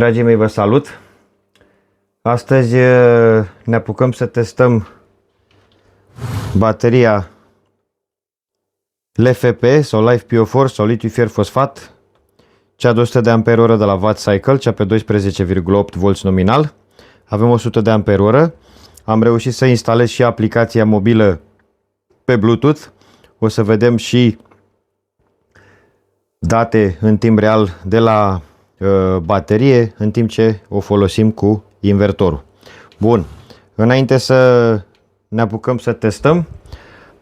Dragii mei, vă salut! Astăzi ne apucăm să testăm bateria LFP sau Life PO4 sau litiu fier fosfat, cea de 100 de Ah de la Wattcycle, cea pe 12,8V nominal. Avem 100 de Ah. Am reușit să instalez și aplicația mobilă pe Bluetooth. O să vedem și date în timp real de la baterie în timp ce o folosim cu invertorul. Bun, înainte să ne apucăm să testăm,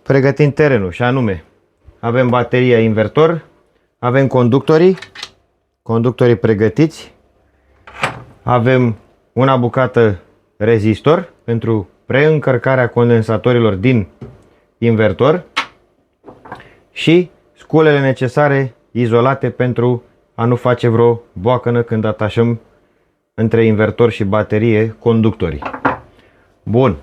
pregătim terenul și anume avem bateria, invertor, avem conductorii pregătiți, avem una bucată rezistor pentru preîncărcarea condensatorilor din invertor și sculele necesare izolate pentru a nu face vreo boacănă când atașăm între invertor și baterie conductorii. Bun.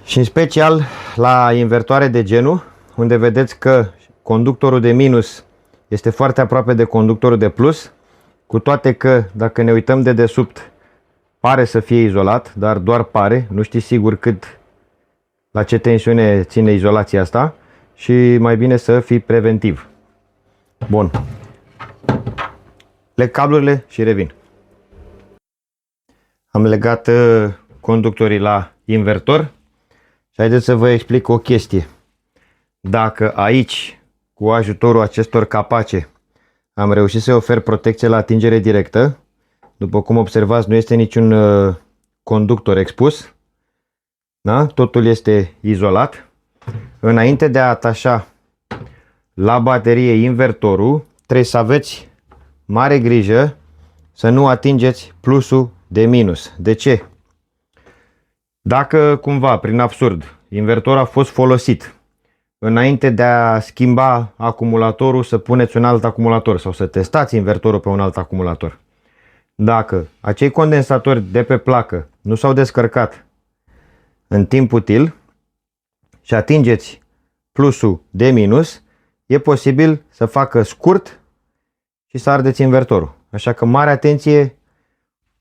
Și în special la invertoare de genul, unde vedeți că conductorul de minus este foarte aproape de conductorul de plus, cu toate că dacă ne uităm de desubt pare să fie izolat, dar doar pare, nu știi sigur la ce tensiune ține izolația asta și mai bine să fii preventiv. Bun. Leg cablurile și revin. Am legat conductorii la invertor și haideți să vă explic o chestie. Dacă aici, cu ajutorul acestor capace, am reușit să ofer protecție la atingere directă, după cum observați, nu este niciun conductor expus, da? Totul este izolat. Înainte de a atașa la baterie invertorul, trebuie să aveți mare grijă să nu atingeți plusul de minus. De ce? Dacă cumva, prin absurd, invertorul a fost folosit, înainte de a schimba acumulatorul, să puneți un alt acumulator sau să testați invertorul pe un alt acumulator. Dacă acei condensatori de pe placă nu s-au descărcat în timp util și atingeți plusul de minus, e posibil să facă scurt și să ardeți invertorul. Așa că mare atenție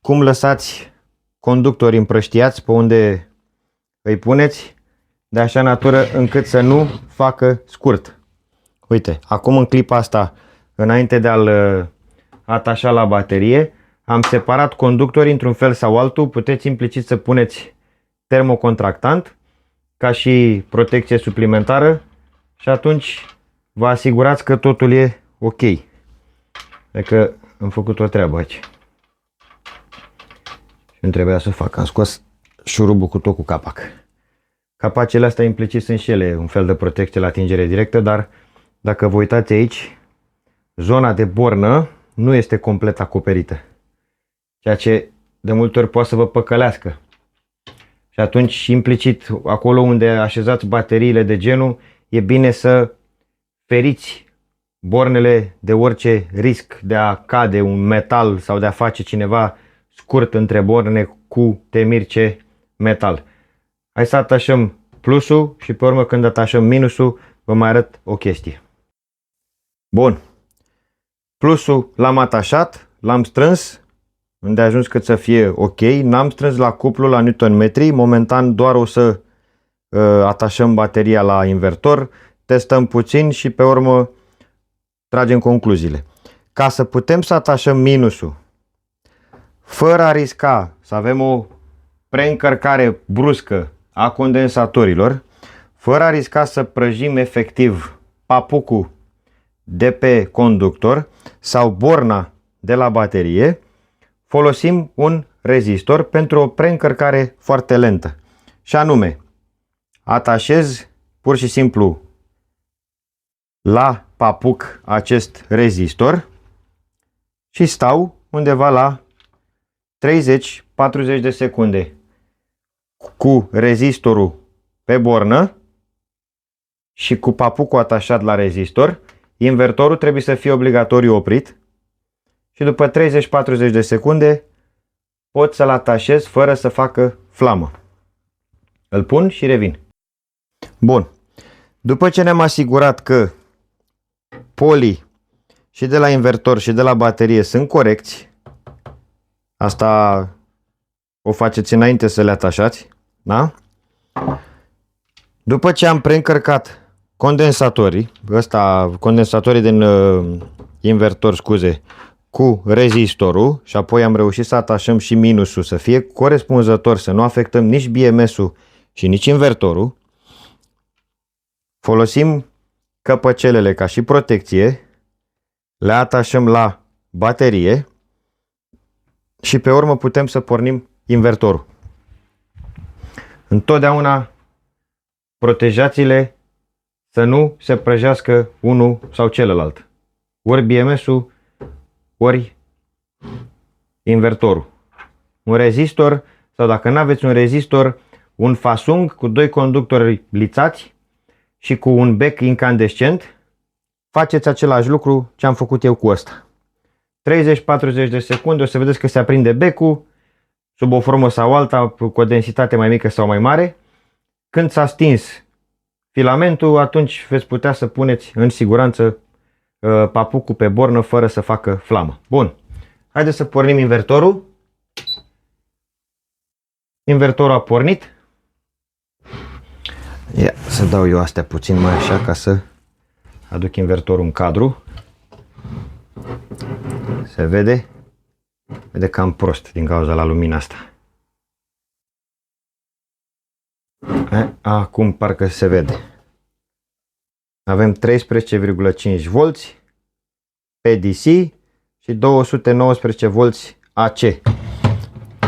cum lăsați conductorii împrăștiați pe unde îi puneți, de așa natură încât să nu facă scurt. Uite, acum în clipa asta, înainte de a-l atașa la baterie, am separat conductorii într-un fel sau altul. Puteți implicit să puneți termocontractant ca și protecție suplimentară și atunci vă asigurați că totul e ok. Adică am făcut o treabă aici. Și nu trebuia să fac. Am scos șurubul cu tot cu capac. Capacele astea implicit sunt și ele un fel de protecție la atingere directă, dar dacă vă uitați aici, zona de bornă nu este complet acoperită. Ceea ce de multe ori poate să vă păcălească. Și atunci, implicit, acolo unde așezați bateriile de genul, e bine să feriți bornele de orice risc de a cade un metal sau de a face cineva scurt între borne cu temirce metal. Hai să atașăm plusul și pe urmă când atașăm minusul vă mai arăt o chestie. Bun. Plusul l-am atașat, l-am strâns, unde a ajuns cât să fie ok. N-am strâns la cuplu la newton-metri. Momentan doar o să atașăm bateria la invertor, testăm puțin și pe urmă tragem concluziile. Ca să putem să atașăm minusul fără a risca să avem o preîncărcare bruscă a condensatorilor, fără a risca să prăjim efectiv papucul de pe conductor sau borna de la baterie, folosim un rezistor pentru o preîncărcare foarte lentă. Și anume, atașez pur și simplu la papuc acest rezistor și stau undeva la 30-40 de secunde cu rezistorul pe bornă și cu papucul atașat la rezistor. Invertorul trebuie să fie obligatoriu oprit și după 30-40 de secunde pot să-l atașez fără să facă flamă. Îl pun și revin. Bun. După ce ne-am asigurat că polii și de la invertor și de la baterie sunt corecți, Asta o faceți înainte să le atașați, da? După ce am preîncărcat condensatorii din invertor, scuze, cu rezistorul și apoi am reușit să atașăm și minusul să fie corespunzător, să nu afectăm nici BMS-ul și nici invertorul. Folosim căpăcelele ca și protecție, le atașăm la baterie și pe urmă putem să pornim invertorul. Întotdeauna protejați-le să nu se prăjească unul sau celălalt. Ori BMS-ul, ori invertorul. Un rezistor sau dacă nu aveți un rezistor, un fasung cu 2 conductori lițați și cu un bec incandescent, faceți același lucru ce am făcut eu cu ăsta. 30-40 de secunde o să vedeți că se aprinde becul sub o formă sau alta, cu o densitate mai mică sau mai mare. Când s-a stins filamentul, atunci veți putea să puneți în siguranță papucul pe bornă fără să facă flamă. Bun. Haideți să pornim invertorul. Invertorul a pornit. Ia să dau eu astea puțin mai așa ca să aduc invertorul în cadru. Se vede? Vede cam prost din cauza la lumina asta. Acum parcă se vede. Avem 13,5 volți pe DC și 219 volți AC.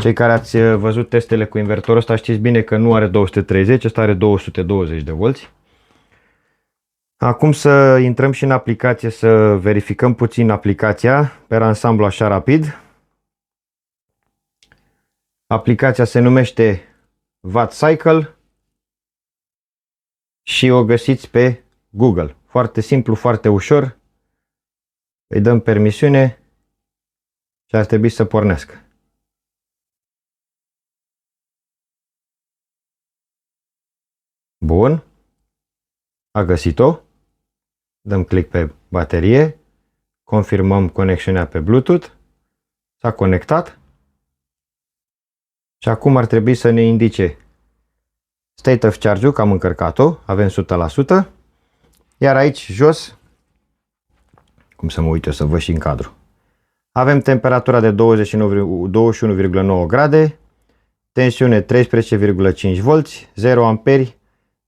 Cei care ați văzut testele cu invertorul ăsta știți bine că nu are 230, ăsta are 220 de volți. Acum să intrăm și în aplicație, să verificăm puțin aplicația pe ansamblu așa rapid. Aplicația se numește Wattcycle și o găsiți pe Google. Foarte simplu, foarte ușor. Îi dăm permisiune și ar trebui să pornească. Bun. A găsit-o. Dăm click pe baterie. Confirmăm conexiunea pe Bluetooth. S-a conectat. Și acum ar trebui să ne indice state of charge-ul, că am încărcat-o. Avem 100%. Iar aici jos, cum să mă uit eu să văd și în cadru, avem temperatura de 21,9 grade, tensiune 13,5 volți, 0 amperi,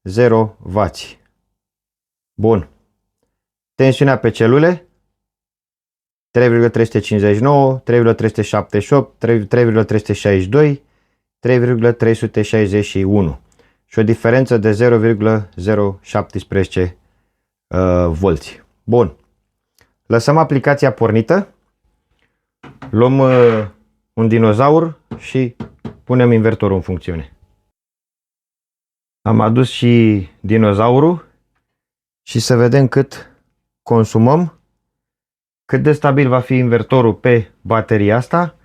0 W. Bun. Tensiunea pe celule 3,359, 3,378, 3,362, 3,361 și o diferență de 0,017 volți. Bun. Lăsăm aplicația pornită. Luăm un dinozaur și punem invertorul în funcțiune. Am adus și dinozaurul și să vedem cât consumăm, cât de stabil va fi invertorul pe bateria asta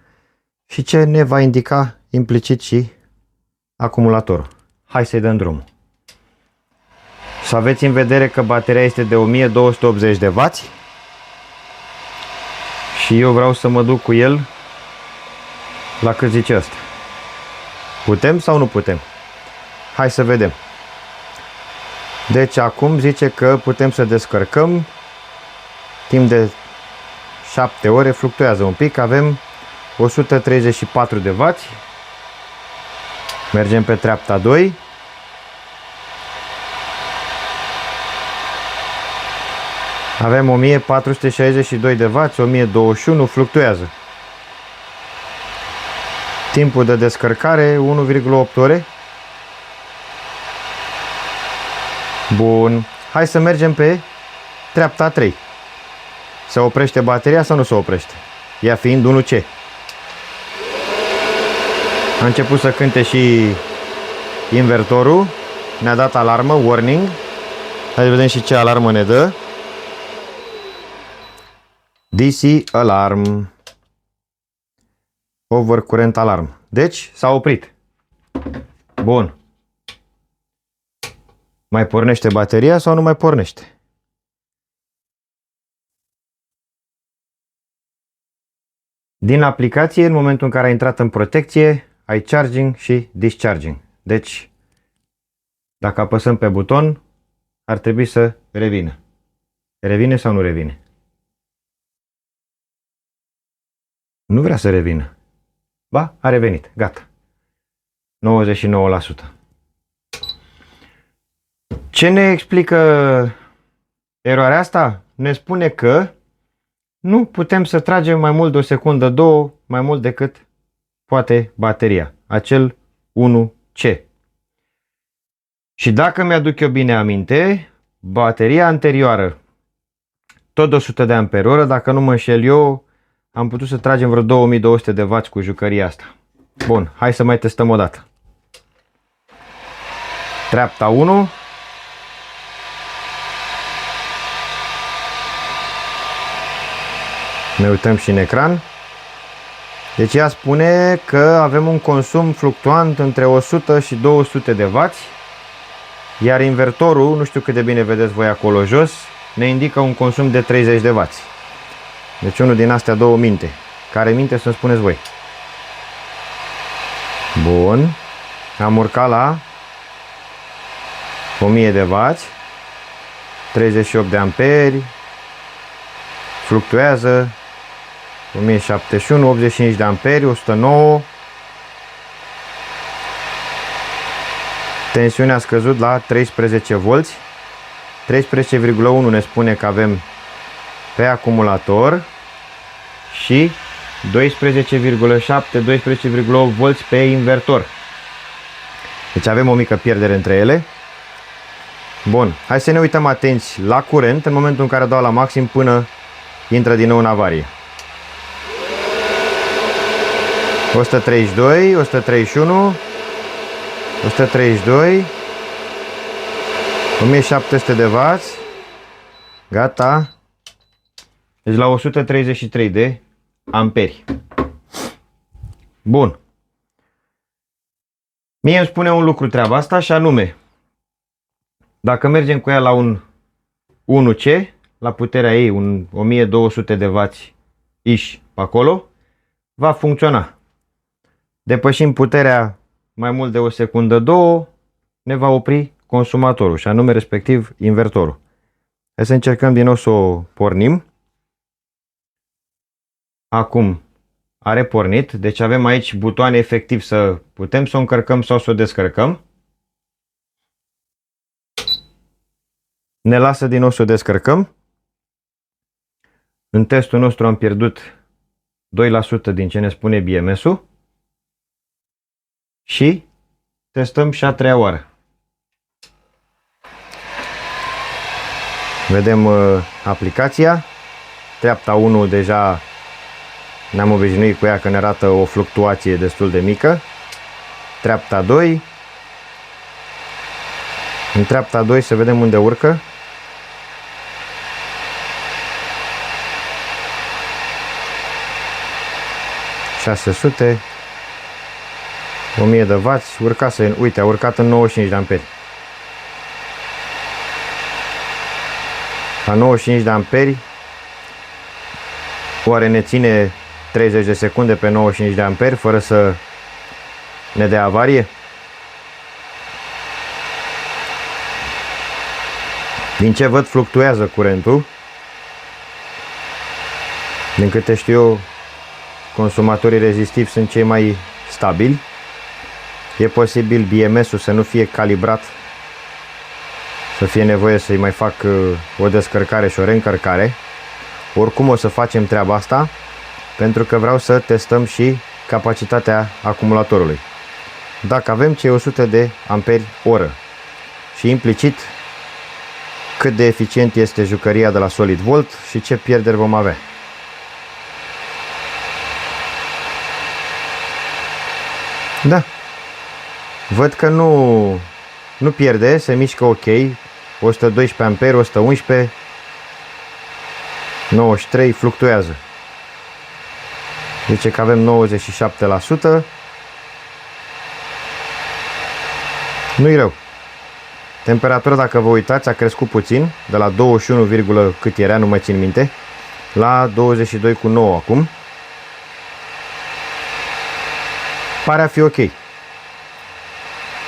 și ce ne va indica implicit și acumulatorul. Hai să-i dăm drumul. Să aveți în vedere că bateria este de 1280 de W și eu vreau să mă duc cu el la cât zice asta. Putem sau nu putem? Hai să vedem. Deci acum zice că putem să descărcăm timp de 7 ore, fluctuează un pic, avem 134 de W. Mergem pe treapta 2. Avem 1462 de W, 1021, fluctuează. Timpul de descărcare 1,8 ore. Bun. Hai să mergem pe treapta 3. Se oprește bateria sau nu se oprește? Ea fiind 1C. A început să cânte și invertorul. Ne-a dat alarmă, warning. Hai să vedem și ce alarmă ne dă. DC alarm. Overcurrent alarm. Deci s-a oprit. Bun. Mai pornește bateria sau nu mai pornește? Din aplicație, în momentul în care ai intrat în protecție, ai charging și discharging. Deci, dacă apăsăm pe buton, ar trebui să revină. Revine sau nu revine? Nu vrea să revină. Ba, a revenit. Gata. 99%. Ce ne explică eroarea asta? Ne spune că nu putem să tragem mai mult de o secundă, două, mai mult decât poate bateria. Acel 1C. Și dacă mi-aduc eu bine aminte, bateria anterioară, tot de 100 de amperi-oră, dacă nu mă înșel eu, am putut să tragem vreo 2200 de W cu jucăria asta. Bun, hai să mai testăm o dată. Treapta 1. Ne uităm și în ecran. Deci ea spune că avem un consum fluctuant între 100 și 200 de W. Iar invertorul, nu știu cât de bine vedeți voi acolo jos, ne indică un consum de 30 de W. Deci unul din astea două minte. Care minte să-mi spuneți voi? Bun. Am urcat la 1000 de W. 38 de amperi. Fluctuează. 1071, 85 de amperi, 109. Tensiunea a scăzut la 13 volți. 13,1 ne spune că avem pe acumulator și 12,7, 12,8 volți pe invertor. Deci avem o mică pierdere între ele. Bun, hai să ne uităm atenți la curent în momentul în care dau la maxim până intră din nou în avarie. 132, 131, 132, 1700 de W, gata, deci la 133 de amperi. Bun. Mie îmi spune un lucru treaba asta și anume, dacă mergem cu ea la un 1C, la puterea ei, un 1200 de W ish pe acolo, va funcționa. Depășim puterea mai mult de o secundă, două, ne va opri consumatorul și anume respectiv invertorul. Hai să încercăm din nou să o pornim. Acum are pornit, deci avem aici butoane efectiv să putem să o încărcăm sau să o descărcăm. Ne lasă din nou să o descărcăm. În testul nostru am pierdut 2% din ce ne spune BMS-ul. Și testăm și a treia oară. Vedem aplicația. Treapta 1 deja ne-am obișnuit cu ea că ne arată o fluctuație destul de mică. Treapta 2. În treapta 2 să vedem unde urcă. ...600... 1000 de W, urcase, uite, a urcat în 95 de amperi. La 95 de amperi, oare ne ține 30 de secunde pe 95 de amperi fără să ne dea avarie? Din ce văd, fluctuează curentul. Din câte știu eu, consumatorii rezistivi sunt cei mai stabili. E posibil BMS-ul să nu fie calibrat, să fie nevoie să-i mai fac o descărcare și o reîncărcare. Oricum o să facem treaba asta, pentru că vreau să testăm și capacitatea acumulatorului. Dacă avem cei 100 de amperi oră și implicit cât de eficient este jucăria de la Solid Volt și ce pierderi vom avea. Da. Văd că nu pierde, se mișcă ok. 112 amperi, 111, 93, fluctuează. Zice că avem 97%. Nu-i rău. Temperatura, dacă vă uitați, a crescut puțin, de la 21, cât era, nu mai țin minte, la 22,9 acum. Pare a fi ok.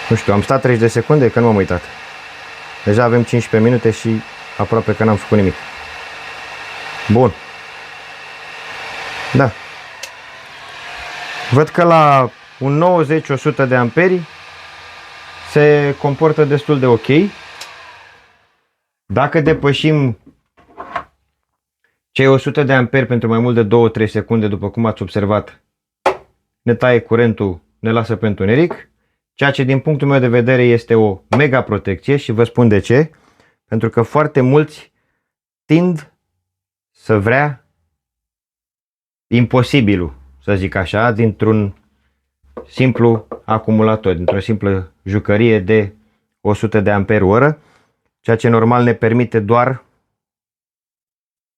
Nu știu, am stat 30 de secunde că nu m-am uitat. Deja avem 15 minute și aproape că n-am făcut nimic. Bun. Da. Văd că la un 90-100 de amperi se comportă destul de ok. Dacă depășim cei 100 de amperi pentru mai mult de 2-3 secunde, după cum ați observat, ne taie curentul, ne lasă pe întuneric, ceea ce din punctul meu de vedere este o mega protecție și vă spun de ce. Pentru că foarte mulți tind să vrea imposibilul, să zic așa, dintr-un simplu acumulator, dintr-o simplă jucărie de 100 de amperi oră, ceea ce normal ne permite doar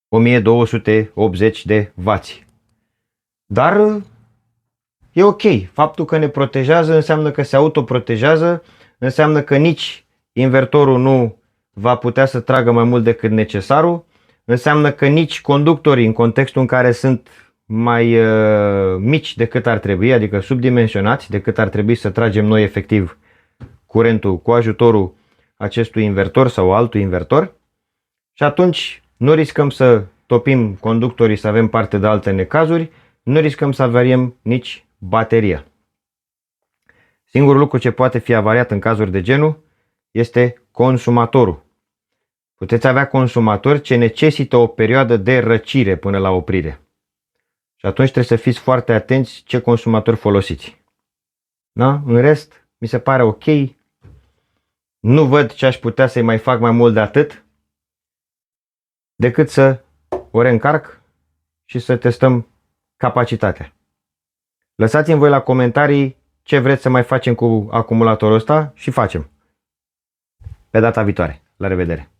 1280 de W. Dar e ok. Faptul că ne protejează înseamnă că se autoprotejează, înseamnă că nici invertorul nu va putea să tragă mai mult decât necesarul, înseamnă că nici conductorii, în contextul în care sunt mai mici decât ar trebui, adică subdimensionați decât ar trebui să tragem noi efectiv curentul cu ajutorul acestui invertor sau altul invertor, și atunci nu riscăm să topim conductorii, să avem parte de alte necazuri, nu riscăm să avariem nici bateria. Singurul lucru ce poate fi avariat în cazuri de genul este consumatorul. Puteți avea consumatori ce necesită o perioadă de răcire până la oprire. Și atunci trebuie să fiți foarte atenți ce consumator folosiți. Da? În rest, mi se pare ok. Nu văd ce aș putea să-i mai fac mai mult de atât decât să o reîncarc și să testăm capacitatea. Lăsați-mi voi la comentarii ce vreți să mai facem cu acumulatorul ăsta și facem. Pe data viitoare. La revedere!